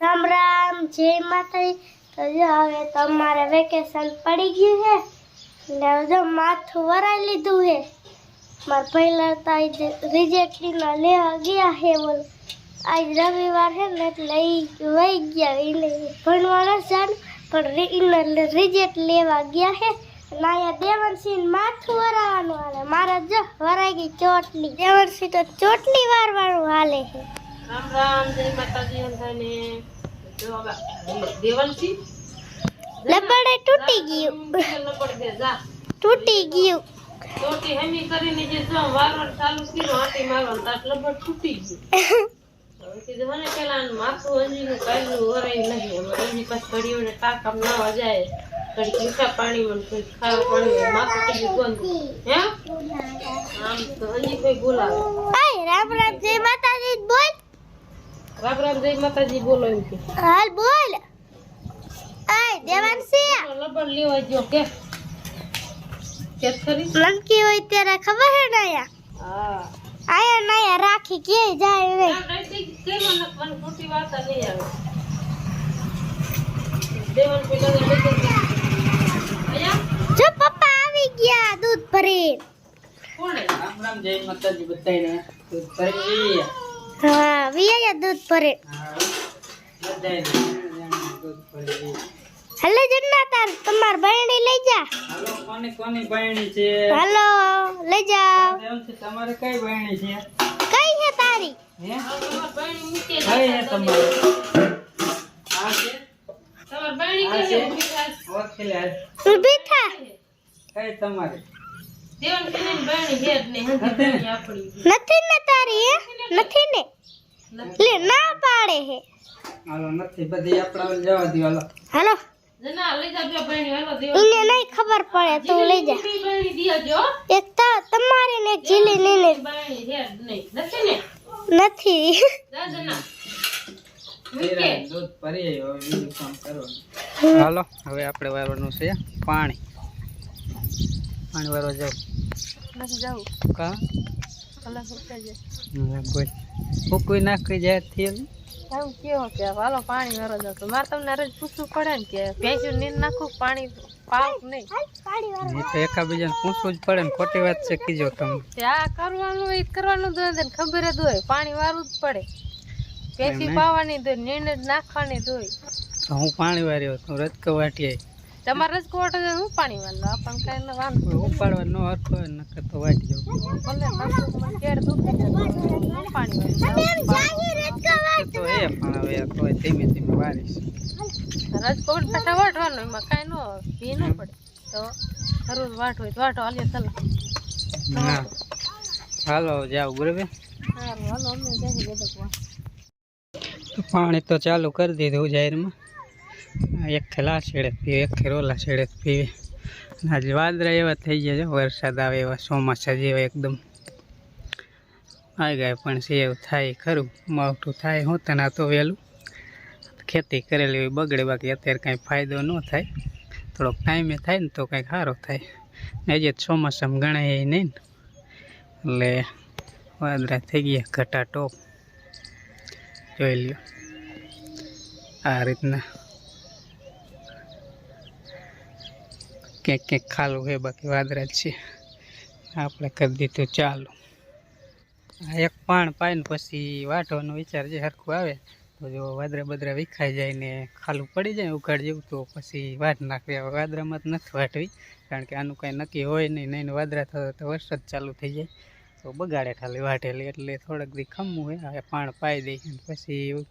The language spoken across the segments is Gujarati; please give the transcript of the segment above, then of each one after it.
राम राम जय माता। तो जो हवे तो हमारे वेकेशन पड़ी गયું है એટલે જો માથું વરાઈ લીધું है। માર પહેલા તો આજ રિજેક્ટ ના લેવા ગયા है બોલ આજ રવિવાર है ને એટલે ઈ વઈ ગયા એટલે ભણવા ન જાણ પણ ઇને રિજેક્ટ લેવા ગયા है। નાયા દેવનસિંહ માથું વરાવાનું હાલે મારા જો વરાઈ ગઈ ચોટલી। દેવનસિંહ તો ચોટલી વારવાનું હાલે है। राम राम जय माता जी अंधाने जो देवनसी लबड़े टूटी गયું लबड़ दे जा टूटी गયું छोटी हमी કરીને જે જો વારવાર ચાલુ કર્યો આટી મારવા તાટ લબડ તૂટી ગયું હવે કીધું મને પેલા માથું અંજીનું કાયનું વરાઈ નહીં અમારે એની પાસ ઘડીઓને ટાકમ નાવા જાય ઘડી મીઠા પાણીમાં કોઈ ખાવા પાણી માથું કીધું બંધ હે આમ તો અંજી કોઈ બોલાવે આય રામ રામ જય માતાજી બોલ। રામ રામ જય માતાજી બોલો એમ કે હાલ બોલ। આય દેવાંશી લબડ લેવા જો કે ખરી લંકી હોય ત્યારે ખબર હે ને આયા હા આયા નાયા રાખી કે જાય રે ના કઈ કે મને પણ ખોટી વાત નહીં આવે દેવન પેલા લેકે આયા જો પપ્પા આવી ગયા દૂધ ભરી। કોણ હે રામ રામ જય માતાજી બધાને દૂધ ભરી હા વિયા દૂધ ભરી બધાને દૂધ ભરી હલે જન્ના તાર તમાર બહેણી લઈ જા। હાલો કોની બહેણી છે હાલો લઈ જાઓ। દેવનથી તમારે કઈ બહેણી છે કઈ છે તારી હે તમાર બાણી મૂકે કઈ હે તમારે આ છે તમાર બાણી આ કે છે વિકાસ ઓળખી લે ઊભી થા। કઈ તમારે દેવન કે બાણી હેડ ને હંધી આપડી નથી ને તારી હે નથી ને લે ના પાડે હે। હાલો નથી બધી આપડા જવા દો હાલો હાલો જના લઈ જા બે બાણી હાલો દેવન ઇને નહીં ખબર પડે તું લઈ જા। બે બાણી દિયાજો એક તો તમારી ને એક જીલી ને બાણી હેડ નહીં નથી ને નથી જા જના તેરા દૂધ ભરી આવ્યો હવે બીજું કામ કરવાનું હાલો હવે આપણે વારવાનું છે પાણી વારવા જાવ નથી જાવ કા કલા સુકે છે બોલ કોઈ નાખી જાય તેલ આવું કેવો કે હાલો પાણી વારો જાવ તો મારે તમને રોજ પૂછવું પડે ને કે ભેંસું નીર નાખું પાણી પાવ નહીં પાણી વાળો એ તો એકાબીજાને પૂછવું જ પડે ને ખોટી વાત છે કીજો તમે તે આ કરવાનું હોય કરવાનું જ હોય ખબર જ હોય પાણી વારવું જ પડે ભેંસી પાવાની દોય નીણ જ નાખવાની દોય તો હું પાણી વાર્યો તો રજકો વાટી તમારે જ કોટ હું પાણી વાળો આપણને કઈ ન વાંધો ઉપાડવા ન હરતો હોય નકર તો વાટી જાવ ભલે મને કેડ દુખે છે હું પાણી વાળું તો એ પણ હવે તો ધીમે ધીમે વારીશ રજકોટ પેટા વાટવાનું એમાં કાંઈ ન ભી ન પડે તો હરું વાટ હોય તો વાટો હાલીએ ચલો ના હાલો જાવ બરાબર સારું હાલો અમે જઈએ ગદકવા તો પાણી તો ચાલુ કરી દીધું જાહેરમાં એક ખેલા છેડે પીવે એક ખેરોલા છેડે પીવે આજે વાદળા એવા થઈ ગયા છે વરસાદ આવે એવા ચોમાસા જેવા એકદમ આવી ગયા પણ છે એવું થાય ખરું માવઠું થાય હું તને તો વહેલું ખેતી કરેલી હોય બગડે બાકી અત્યારે કાંઈ ફાયદો ન થાય થોડોક ટાઈમે થાય ને તો કંઈક સારો થાય ને હજી ચોમાસામાં ગણાય એ નહીં ને એટલે વાદળા થઈ ગયા ઘટા ટોપ જોઈ લ્યો આ રીતના ક્યાંક ખાલું છે બાકી વાદળા જ છે આપણે કરી દીધું ચાલુ એક પાણ પાઈને પછી વાટવાનો વિચાર જે સરખું આવે તો જો વાદળા બદરા વિખાઈ જાય ને ખાલું પડી જાય ઉઘાડ જેવું તો પછી વાટ નાખવી આવે વાદળામાં જ નથી વાટવી કારણ કે આનું કાંઈ નક્કી હોય નહીં વાદળા થતા તો વરસાદ ચાલુ થઈ જાય તો બગાડે ખાલી વાટેલી એટલે થોડાક દી ખમવું હોય હવે પાણ પાઈ દઈ પછી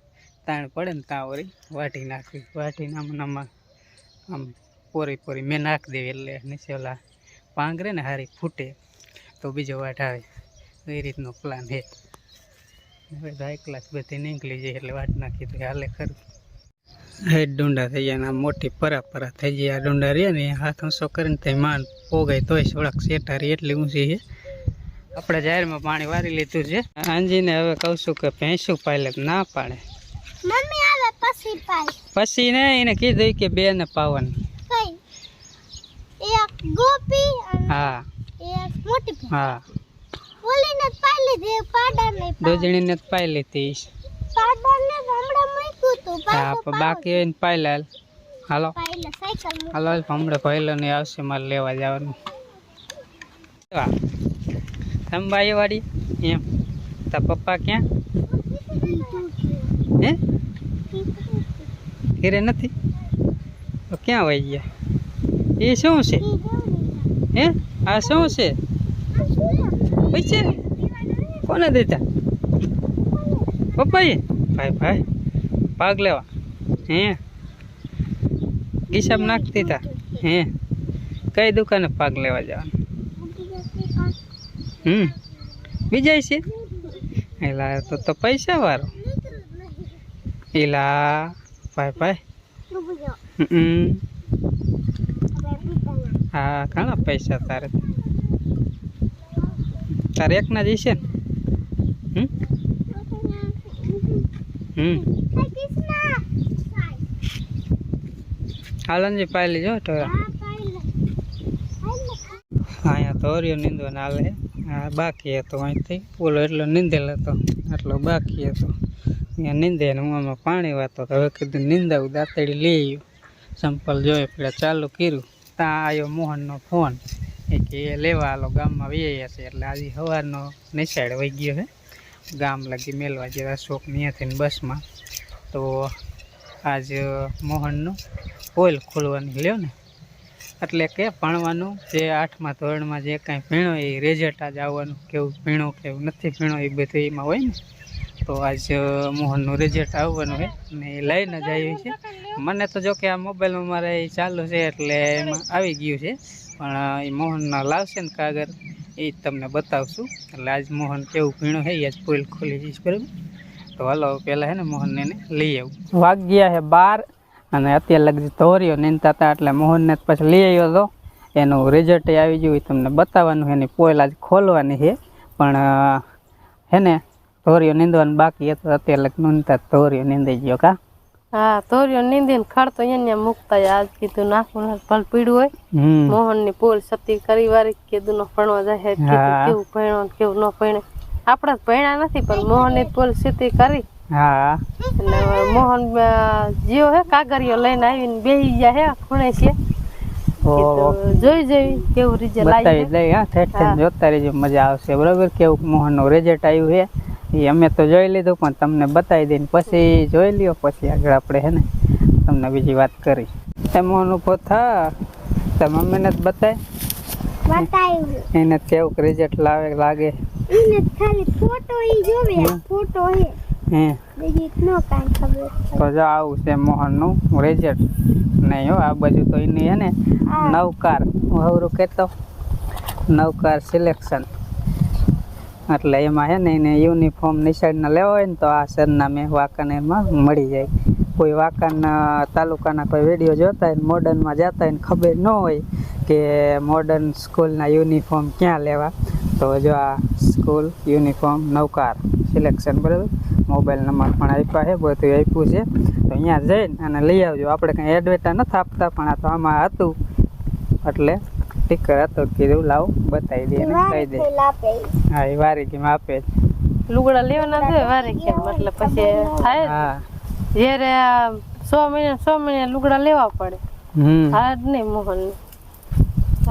તાણ પડે ને ત્યાં વળી વાટી નાખવી વાટીને આમાં આમ પોરી મેં નાખી દેવી એટલે નીચે ઓલા પાંગરે ને હારી ફૂટે તો બીજો વાટ આવે એ રીતનો પ્લાન છે હવે તો એક ક્લાસ બધી નીકળી જાય એટલે વાટ નાખી તો હાલે ખરું હેડ ડુંડા થઈ જાય ને મોટી પરા થઈ જાય આ ડુંડા રહે ને હાથ ઊંચો કરીને ત્યાં માન પોગાય તોય થોડાક શેઠારી એટલી ઊંચી છે આપણે જાહેરમાં પાણી વારી લીધું છે આંજીને હવે કહું છું કે ભેંસું પાયલે ના પાડે મમ્મી આવે પછી પાઈ પછી ને એને કીધું કે બે ને પાવાનું કઈ એક ગોપી અને હા એક મોટી હા બોલીને પાઈ લીધી પાડા નહીં દોજણીને જ પાઈ લીધી પાડોને હમણાં મૂક્યું તું હા પણ બાકી હોય ને પાયલાલ હાલો પાડો સાયકલ હાલો હમણાં પહેલો ને આવશે મારે લેવા જવાનું સંભાઈ વાડી એમ તા પપ્પા ક્યાં હે ઘરે નથી તો ક્યાં વહી ગયા એ શું છે હે આ શું છે પૈસા કોને દેતા પપ્પાએ ભાઈ ભાઈ ભાગ લેવા હે ગીસામાં નાખી દીધા હે કઈ દુકાને ભાગ લેવા જવાનું બીજા છે એલા તો પૈસા વાળો એલા ભાઈ ભાઈ હા ઘણા પૈસા તારે તારે એકના જ છે ને હાલનજી પાઈ લીજો તો અહીંયા તો ઓરિયો નીંદવાનો હાલે બાકી હતો અહીંથી ઓલો એટલો નીંદેલો હતો આટલો બાકી હતો અહીંયા નીંદે ને હું આમાં પાણી વાતો તો હવે કીધું નીંદાવું દાંતડી લઈ આવ્યું સંપલ જોઈ પેલા ચાલુ કર્યું ત્યાં આવ્યો મોહનનો ફોન એ કે એ લેવા આલો ગામમાં વૈયા છે એટલે આજે સવારનો નિશાળ વહી ગયો છે ગામ લગી મેલવા જેવા શોખ અહીંયાથી બસમાં તો આજ મોહનનું ઓઇલ ખોલવાની લ્યો ને એટલે કે ભણવાનું જે 8મા ધોરણમાં જે કાંઈ ભીણો એ રિઝલ્ટ આજ આવવાનું કેવું ભીણો કેવું નથી ભીણો એ બધું એમાં હોય ને તો આજ મોહનનું રિઝલ્ટ આવવાનું છે અને એ લઈને જ આવ્યું છે મને તો જો કે આ મોબાઈલમાં મારે એ ચાલુ છે એટલે એમાં આવી ગયું છે પણ એ મોહનના લાવશે ને કાગળ એ તમને બતાવશું એટલે આજ મોહન કેવું ભીણો છે એ આજ પોઈલ ખોલી જઈશ બરાબર તો હાલો પહેલાં છે ને મોહનને લઈ આવું વાગ્યા છે 12 અને અત્યારે લગી ધોર્યો નીંદતા હતા એટલે મોહનને પછી લઈ આવ્યો હતો એનું રિઝલ્ટ આવી ગયું તમને બતાવવાનું છે એની પોઈલ આજ ખોલવાની છે પણ હે ને ધોર્યો નીંદવાનું બાકી હતું અત્યારે લગી નીંદતા ધોર્યો નીંદાઈ ગયો કા હા ધોર્યો નીંદીને ખડ તો અહીંયા મૂકતા આજ કીધું નાખું ભલ પીડ્યું હોય મોહન ની પોલ સતી કરી વારી કીધું નો ભણવા જાય કેવું ભણ્યો કેવું ન ભણે આપડે ભણ્યા નથી પણ મોહન ની પોલ સતી કરી હા એટલે મોહન જીઓ હે કાગરિયો લઈને આવીને બેહી ગયા હે ખૂણે છે જોઈ જોઈ કેવું રિઝલ્ટ બતાવી દઈ હા ઠેઠ જોતા રહેજો મજા આવશે બરાબર કેવું મોહનનું રિઝલ્ટ આવ્યું છે એ અમે તો જોઈ લીધું પણ તમને બતાવી દઈને પછી જોઈ લ્યો પછી આગળ આપણે હે ને તમને બીજી વાત કરી એ મોહન ઉભો થા તો મમ્મીને જ બતાવ્યું એને કેવું રિઝલ્ટ લાગે એને ખાલી ફોટો ઈ જોવે ફોટો હે હે બીજી નો કાંઈ ખબર તો જો આવું છે મોહનનું રિઝલ્ટ નહીં હો આ બાજુ તો એની હે ને નવકાર હું હવરું કહેતો નવકાર સિલેક્શન એટલે એમાં હે ને એને યુનિફોર્મ નિશાળના લેવા હોય ને તો આ સરનામે વાંકાનેરમાં મળી જાય કોઈ વાંકાના તાલુકાના કોઈ વિડીયો જોતા હોય મોડર્નમાં જતા હોય ને ખબર ન હોય કે મોડર્ન સ્કૂલના યુનિફોર્મ ક્યાં લેવા તો જો આ સ્કૂલ યુનિફોર્મ નવકાર સિલેક્શન બરાબર મોબાઈલ નંબર પણ આપ્યા છે બધું આપ્યું છે તો અહીંયા જઈને અને લઈ આવજો આપણે કંઈ એડવેટા નથી આપતા પણ આ તો આમાં હતું એટલે સ્ટીકર હતો કીધું લાવ બતાવી દે ને કહી દે હા એ વારી કેમ આપે લુગડા લેવાના છે વારી કેમ એટલે પછી થાય હા જ્યારે 6 મહિને લુગડા લેવા પડે હા જ નહીં મોહન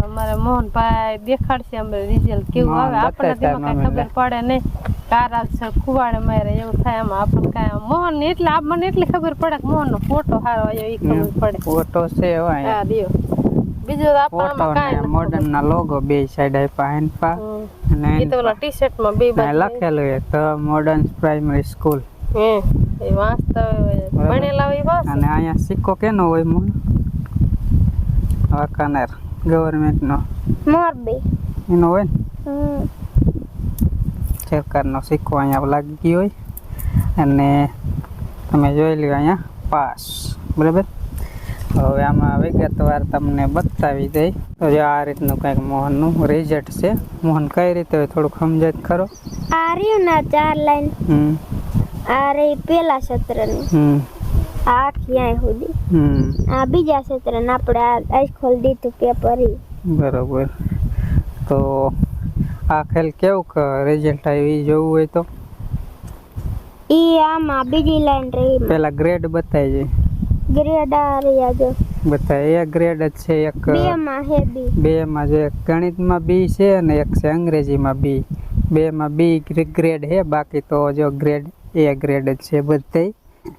અમારે મોહનભાઈ દેખાડશે અમે રિઝલ્ટ કેવું આવે આપણને તેમાં કઈ ખબર પડે નહીં કારા ખુવાડે મારે એવું થાય એમાં આપણને કાંઈ મોહન ને એટલે મને એટલી ખબર પડે કે મોહન નો ફોટો સારો આવ્યો એ ખબર પડે ફોટો છે હા દિયો બીજો તો આપણને કાંઈ મોડર્ન ના લોગો બે સાઈડ આપ્યા હેન્પા અને એ તો ઓલા ટી-શર્ટ માં બે બાજુ લખેલું છે ધ મોડર્ન પ્રાઇમરી સ્કૂલ એ વાંચતા ભણેલા હોય વાંચ અને અહીંયા સિક્કો કેનો હોય મોન વાંકાનેર ગવર્મેન્ટ નો મોરબી એનો હોય ને સરકારનો સિક્કો અહીંયા લાગી ગયો હોય અને તમે જોઈ લ્યો અહીંયા પાસ બરાબર હવે આમાં વિગતવાર તમને બતાવી દઈ તો જો આ રીતનું કંઈક મોહનનું રિઝલ્ટ છે મોહન કઈ રીતે હોય થોડુંક સમજાય ખરો આ રહ્યું ના 4 લાઈન આ રહી પેલા સત્રની આ આખી અહીં સુધી આ બીજા સત્રને આપણે આજ ખોલી દીધું પેપર બરોબર તો આ ખેલ કેવું રિઝલ્ટ આવ્યું એ જોવું હોય તો ઈ આમાં બીજી લાઈન રહી પેલા ગ્રેડ બતાવી જાય ગ્રેડ આ રહ્યા જો બતાવે એક ગ્રેડ જ છે એક 2 માં હે બી 2 માં જે ગણિતમાં બી છે અને એક છે અંગ્રેજીમાં બી 2 માં બી ગ્રેડ છે બાકી તો જો ગ્રેડ એ ગ્રેડ જ છે બધે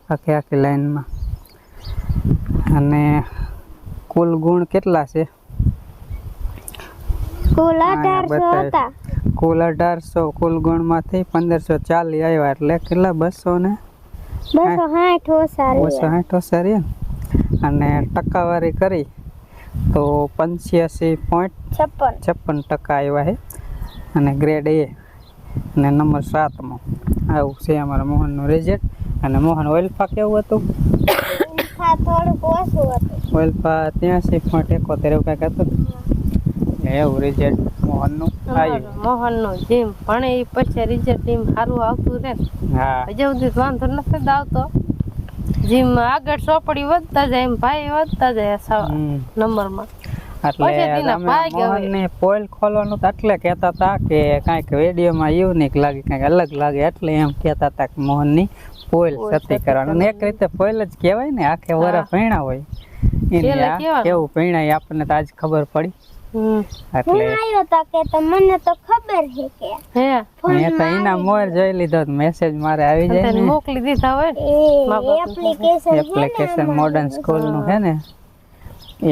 આખી લાઈનમાં અને કુલ ગુણ કેટલા છે કુલ 1800 હતા કુલ 1800 કુલ ગુણમાંથી 1540 આવ્યા એટલે કેટલા 260 ઓછા 260 ઓછા રહ્યા અને ટકાવારી કરી તો 85.56% આવ્યા છે અને ગ્રેડ એ અને નંબર 7 માં આવું છે અમારા મોહનનું રિઝલ્ટ અને મોહન ઓઇલફા કેવું હતું થોડુંક ઓછું હતું ઓઇલફા 83.71 એવું કંઈક હતું એવું રિઝલ્ટ મોહનનું આવ્યું મોહનનું જેમ ભણે એ પછી રિઝલ્ટ એમ સારું આવતું રહે ને હા હજુ સુધી વાંધો નથી જ આવતો જેમ આગળ ચોપડી વધતા જાય એમ ભાઈ વધતા જાય નંબરમાં એટલે મોહનને પોલ ખોલવાનું તો એટલે કહેતા હતા કે કાંઈક વિડીયોમાં યુનિક લાગે કાંઈક અલગ લાગે એટલે એમ કહેતા હતા કે મોહનની પોલ સતી કરવાનું અને એક રીતે પોલ જ કહેવાય ને આખે વરા પૈણા હોય એને કેવું પૈણા આપણને તો આજ ખબર પડી એટલે આવ્યો તા કે તો મને તો ખબર છે કે હે મેં તો એના મોર જોઈ લીધો મેસેજ મારે આવી જાય ને મોકલી દીધા હોય એપ્લિકેશન મોડર્ન સ્કૂલ નું છે ને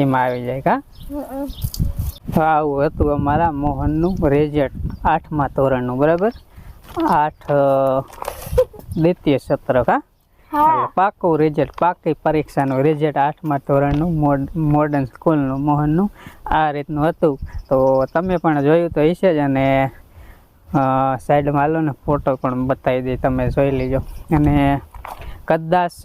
એમાં આવી જાય કા તો આવું હતું અમારા મોહનનું રિઝલ્ટ 8મા ધોરણનું બરાબર 8 દ્વિતીય સત્ર કા પાકું રિઝલ્ટ પાકી પરીક્ષાનું રિઝલ્ટ 8મા ધોરણનું મોડર્ન સ્કૂલનું મોહનનું આ રીતનું હતું તો તમે પણ જોયું તો હશે જ અને સાઈડમાં હાલો ને ફોટો પણ બતાવી દઈ તમે જોઈ લેજો અને કદાચ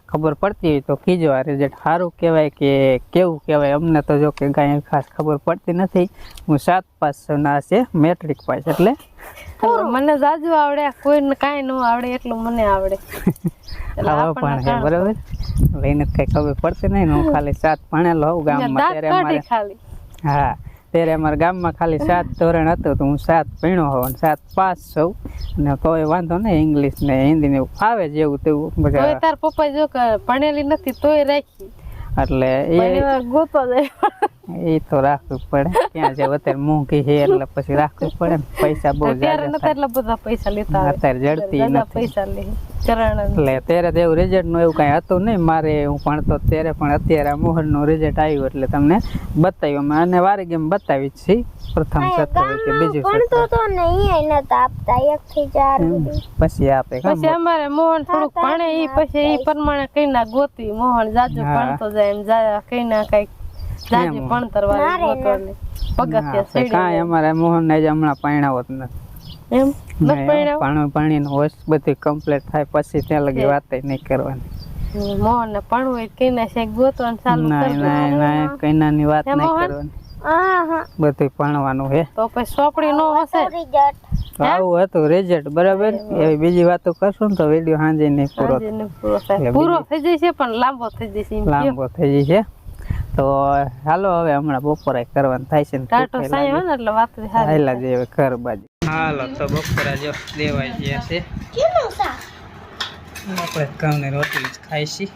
ખબર પડતી હોય તો કીજો આ રિઝલ્ટ સારું કહેવાય કે કેવું કહેવાય અમને તો જો કે કાંઈ ખાસ ખબર પડતી નથી હું 7 પાસ ના છે મેટ્રિક પાસ એટલે મને જાજુ આવડે કોઈને કાંઈ ન આવડે એટલું મને આવડે હા પણ છે બરાબર લઈને કઈ ખબર પડતી નહીં હું ખાલી 7 ભણેલો હોઉં ગામમાં ત્યારે અમારે હા ત્યારે અમારા ગામમાં ખાલી 7 ધોરણ હતું તો હું 7 ભણ્યો હોઉં અને 7 પાસ છું અને કોઈ વાંધો નહીં ઇંગ્લિશ ને હિન્દી ને ફાવે જેવું તેવું બધા તાર પપ્પા જો ભણેલી નથી તોય રાખી એટલે ગોતો જાય એ તો રાખવું પડે ક્યાં છે અત્યારે મોંઘી છે એટલે પછી રાખવું પડે ને પૈસા બહુ ત્યારે નતા એટલા બધા પૈસા લેતા અત્યારે જડતી નથી પૈસા લે ચરણ એટલે ત્યારે તો એવું રિઝલ્ટ નું એવું કઈ હતું નહીં મારે હું ભણતો ત્યારે પણ અત્યારે મોહન નું રિઝલ્ટ આવ્યું એટલે તમને બતાવ્યું અમે અને વારી ગેમ બતાવી જ છે પ્રથમ સત્ર કે બીજું સત્ર તો નહીં નતા આપતા 1 થી 4 પછી આપે પછી અમારે મોહન થોડુંક ભણે ઈ પછી ઈ પ્રમાણે કઈ ના ગોતી મોહન જાજુ ભણતો જાય એમ જાય કઈ ના કઈ જાજુ ભણતર વાળી ગોતવાની પગથિયા કાંઈ અમારે મોહન ને જ હમણાં પાણાવત નથી એમ પાણીનું હોશ બધી કમ્પ્લીટ થાય પછી ત્યાં લગી વાત નહીં કરવાની મોહન ને ભણવું હોય કઈ ના શેક ગોતવાનું ચાલુ ના કઈનાની વાત નહીં કરવાની બધું ભણવાનું હે તો પછી ચોપડી નો હશે આવું હતું રિઝલ્ટ બરાબર એવી બીજી વાતો કરશું ને તો વિડીયો સાંજે નહીં પૂરો થઈ જશે પણ લાંબો થઈ જશે તો હાલો હવે હમણાં બપોરે કરવાનું થાય છે ટાટો સાયો ને એટલે વાત હાલા જે હવે ઘર બાજુ હાલો તો બપોરા જો દેવાઈ ગયા છે આપણે ઘઉંની રોટલી જ ખાઈશી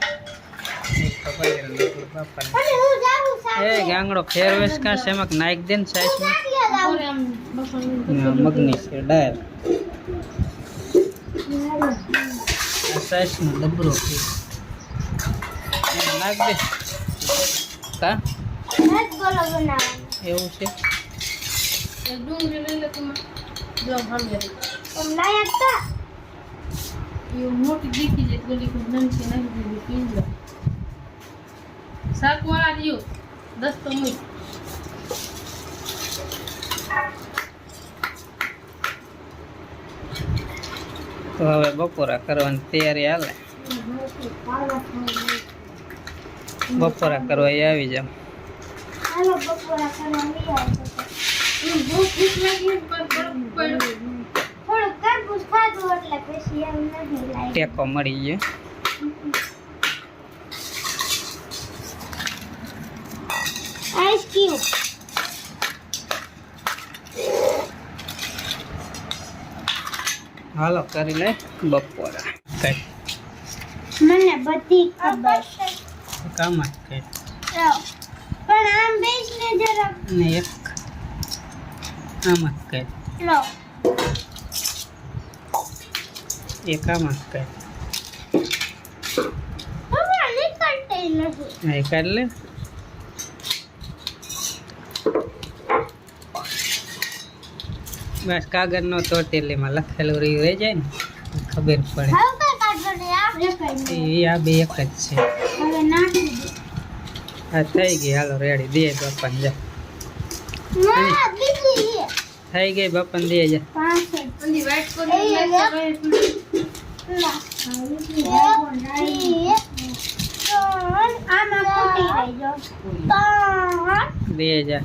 એ ગાંગડો ફેરવેશ કાં છે એમાં નાખ દે ને સાઈઝમાં મગની છે ડાયર સાઈઝનો ડબરો છે નાખ દે કા એવું છે ડુંગળી લઈ લે તમે જો ભાવે લાયક તા ये मोटी दिखी जे गोली को नन से नहीं दी पिंजरा साक वाला दियो 10 तो मुई તો હવે બપોરા કરવાની તૈયારી હાલે બપોરા કરવા આવી જાવ હાલો બપોરા કરવા આવી भूख लगी पर पड़ થોડું તરબૂચ ખાધું એટલે પછી એમ નહીં લાગે ટેકો મળી ગયો આઈસ ક્યુબ હાલો કરી લે બપોરા કઈ મને બધી ખબર છે કામ જ કઈ પણ આમ બેસને જરા ને એક આમ જ કઈ લો એક આમ જ કઈ હવે નીકળતી નથી એ કાઢ લે બસ કાગળ નો તોટેલીમાં લખેલું રહ્યું રહી જાય ને ખબર પડે હવે કઈ કાઢો ને આપણે કઈ એ આ બે એક જ છે હવે નાખી દે આ થઈ ગઈ હાલો રેડી દે બાપાને જા ના બીજી છે થઈ ગઈ બાપાને દે જા પાંચ અંધી વાઈટ કરી ના આમાં ફૂટી રહી જો દે જા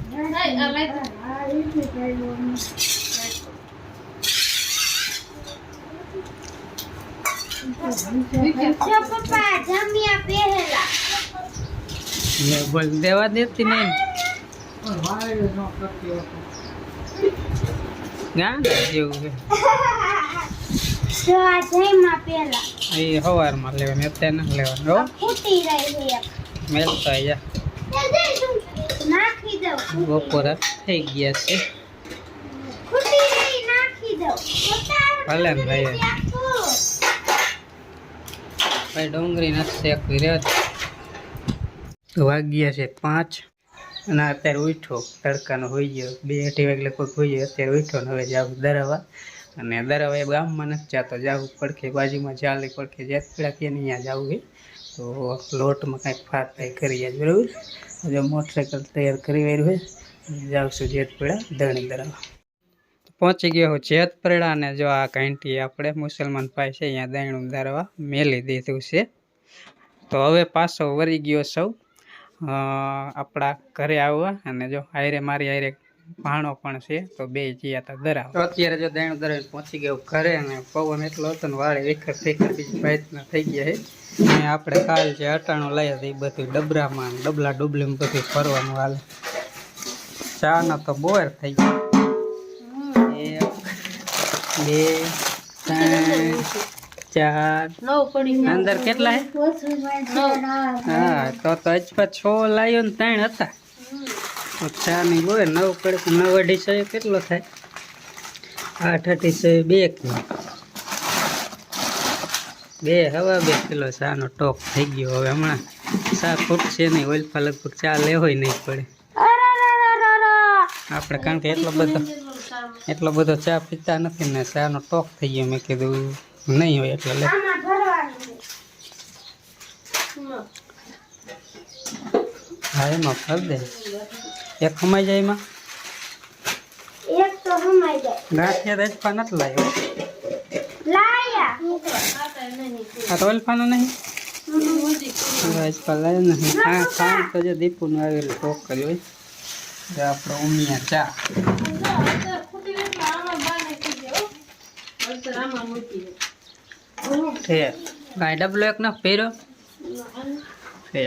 જો પપ્પા જમ્યા પહેલા લે બોલ દેવા દેતી નહીં ગા જેવું છે જો આ જમ્યા પહેલા એ સવારમાં લેવાનું અત્યારે ના લેવાનું હો ફૂટી રહી છે મેલતા જા નાખી દઉં બપોરા થઈ ગયા છે ફૂટી રહી નાખી દઉં ભલે ને ભાઈ ભાઈ ડુંગળી નથી શેકવી રે વાગ્યા છે 5 અને અત્યારે ઉઠ્યો તડકાનો હોઈ ગયો 2-2:30 વાગે લગભગ હોઈ ગયો અત્યારે ઉઠ્યો ને હવે જાવ દરાવા અને દરાવા એ ગામમાં નથી જતો જાવું પડખે બાજુમાં ચાલી પડખે જેતપીડા કે અહીંયા જવું હોય તો લોટમાં કાંઈક ફાટ થાય કરી જાય બરાબર જો મોટરસાઇકલ તૈયાર કરી વાર્યું હોય જાવશું જેતપીડા ધણી દરાવા પહોંચી ગયો હું જેતપીડા અને જો આ ઘંટી આપણે મુસલમાન ભાઈ છે અહીંયા દૈણું દરાવા મેલી દીધું છે તો હવે પાછો વળી ગયો સૌ આપણા ઘરે આવવા અને જો હારે મારી હારે ભાણો પણ છે તો બે ગયા હતા દરાવ તો અત્યારે જો દૈણું દરાવીને પહોંચી ગયો ઘરે અને પવન એટલો હતો ને વાળે વેખર ફેખર બીજી ભાઈના થઈ ગયા છે અને આપણે કાલ જે અટાણું લાવ્યા હતા એ બધું ડબરામાં ડબલા ડુબલીમાં બધું ફરવાનું હાલે ચાનો તો બોર થઈ ગયો 1 2 3 4 નવ પડી અંદર કેટલા હે હા તો અજપા 6 લાવ્યો ને 3 હતા તો 4 ની બોય 9 પડે 9 અઢી કેટલો થાય 8 અઢી 2 કિલો 2 હવા 2 કિલો ચાનો ટોપ થઈ ગયો હવે હમણાં ચા ખૂટશે નહીં ઓલફા લગભગ ચા લેવોય નહીં પડે આપણે કારણ કે એટલો બધો ચા પીતા નથી ને ચાનો ટોક થઈ ગયો મેં કીધું નહીં હોય એટલે લે હા એમાં ફર દે એક ખમાઈ જાય એમાં એક તો હમાઈ જાય ગાંઠિયા દજપા નથી લાવ્યો લાયા આ તો અલ્ફાનો નહીં દજપા લાવ્યો નહીં હા ખાન તો જે દીપુનું આવેલું ટોક કર્યો હોય જે આપણો ઉમિયા ચા છે કાંઈ ડબલો એક ના પહેર્યો છે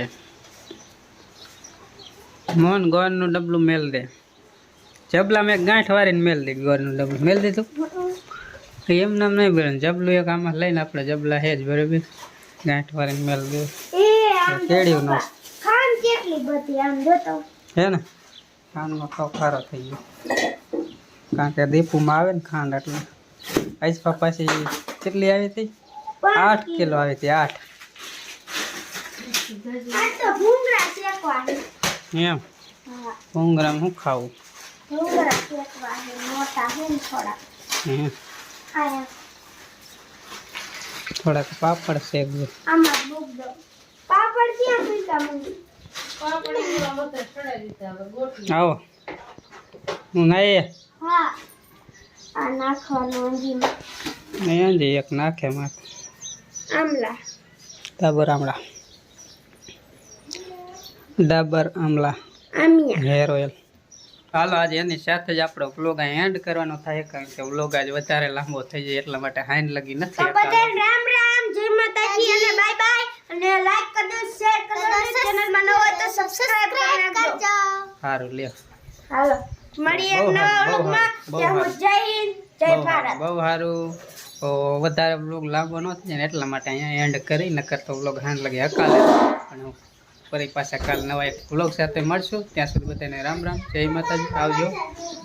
મોહન ગોળનું ડબલું મેલ દે જબલામાં એક ગાંઠ વાળીને મેલ દે ગોળનું ડબલું મેલ દીધું એમ નામ નહીં બેન જબલું એક આમાં લઈને આપણે જબલા હે જ બરાબર ગાંઠ વાળીને મેલ દે કેળ્યું નો ખાન કેટલી બધી આમ જોતો હે ને ખાંડનો તો ખારો થઈ ગયો કારણ કે દીપુમાં આવે ને ખાંડ એટલે આઈસ પાછી કેટલી આવી હતી 8 કિલો આવી હતી 8 આ તો ભૂંગળા શેકવાની એમ હા ભૂંગરામાં શું ખાવું ભૂંગળા શેકવાની મોટા હે ને થોડા હે આયા થોડાક પાપડ શેકજો આમાં મૂક દો પાપડ ક્યાં મૂક્યા મમ્મી આવો હું નાઈએ હા આ નાખવાનું અંજીમાં નહીં જ એક નાખે માથે આમલા ડાબર આમળા ડાબર આમળા આમિયા હેર ઓઇલ હાલો આજે એની સાથે જ આપણો વ્લોગ અહીં એન્ડ કરવાનો થાય કારણ કે વ્લોગ આજ વધારે લાંબો થઈ જાય એટલા માટે હાઈન લગી તો નથી બધાને રામ રામ જય માતાજી અને બાય બાય અને લાઈક કરજો શેર કરજો ચેનલ માં ન હોય તો સબસ્ક્રાઇબ કરજો સારું લ્યો હાલો મળીએ નવા વ્લોગમાં જય હિન્દ જય ભારત બહુ સારું તો વધારે બ્લોગ લાંબો ન થાય ને એટલા માટે અહીંયા એન્ડ કરી, નકર તો બ્લોગ હાન લગે હકાલે. પણ ફરી પાછા કાલ નવા એક બ્લોગ સાથે મળશું. ત્યાં સુધી બધાને રામ રામ, જય માતાજી, આવજો,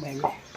બાય બાય.